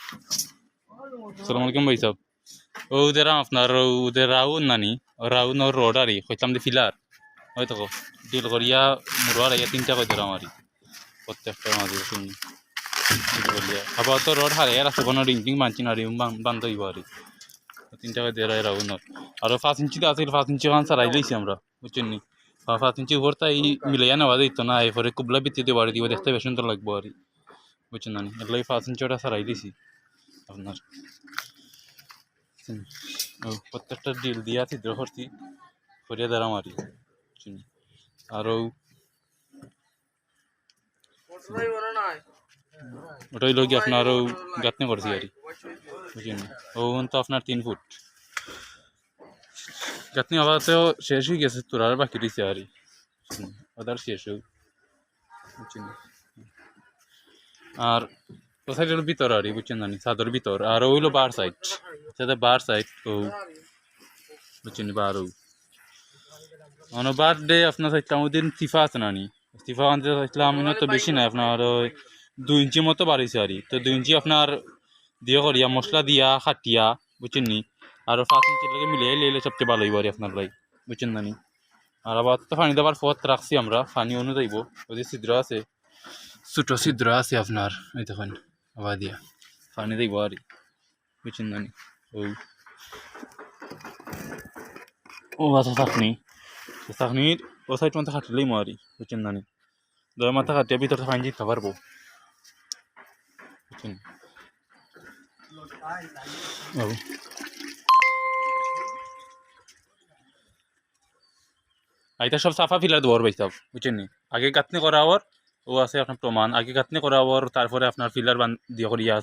আসসালামু আলাইকুম ভাই সাহেব। ওদের আপনার ওদের রাউন নানি রাউন ওর রোড আরি কইতাম দি ফিলার হয়তো ডিল করিয়া মুরোয়ার ইয়া তিনটা কই দিলাম আরি প্রত্যেকটার মাঝে শুনি ডিল করিয়া আপাতত রোড হারে আর আছে কোনো রিং মানছি না রিং বান্ধ হইব আরি তিনটা কই দিয়ে রাউন আর 5 ইঞ্চি আছে 5 ইঞ্চি খান সারাই লইছি আমরা বুঝছেন নি 5 ইঞ্চি উপরটা এই মিলাইয়া নেওয়া দিত না এরপরে কুবলা ভিত্তিতে বাড়ি দিব দেখতে বেশ সুন্দর লাগবো আরি বুঝছেন না এগুলো 5 ইঞ্চিটা সারাই দিছি আপনার প্রত্যেকটা ডিল দিয়া ছিদ্র করছি করিয়া দ্বারা মারি আরও ওটাই লোক আপনার আরও গাঁথনি করছি আর বুঝলেন ওন তো আপনার 3 ফুট গাঁথনি আবারতেও শেষ হয়ে গেছে তোরার বাকি রয়েছে আর ওদের শেষ হোক বুঝছেন আর ও সাইডের ভিতর আর বুঝছেন জানি ছাদের ভিতর আর ওইলো বার সাইড সেটা বার সাইড তো বুঝছেন বারও মানে বার্থডে আপনার চাইছিলাম ওই দিন ফিফা আছে না নি ফিফা আনতে চাইছিলাম আমি তো বেশি না আপনার ওই 2 ইঞ্চি মতো বাড়িয়েছে আর তো 2 ইঞ্চি আপনার দিয়ে করিয়া মশলা দিয়া খাটিয়া বুঝছেন নি আর 5 ইঞ্চির লগে মিলিয়ে লেলে সবচেয়ে ভালো হইব আর আপনার লাই বুঝছেন না নি আর আবার তো পানি দেওয়ার পথ রাখছি আমরা পানি অনু যাইব ওই যে ছিদ্র আছে ছোটো ছিদ্র আছে আপনার ওই তখন আবার দিয়া পানি দেব আর বুঝছেন না নি ওই ও আচ্ছা চাকনি চাকনির ও সাইড মাথা খাটলেই মারি বুঝছেন না নি দয় মাথা খাটিয়ে ভিতরে ফাইন দিতে পারবো বুঝছেন এটা সব সাফা ফিলার দেওয়ার ভাই সব বুঝছেন নি আগে গাঁথনি করা হওয়ার ও আছে আপনার প্রমাণ আগে গাঁথনি করা হওয়ার তারপরে আপনার ফিলার দিয়ে করিয়া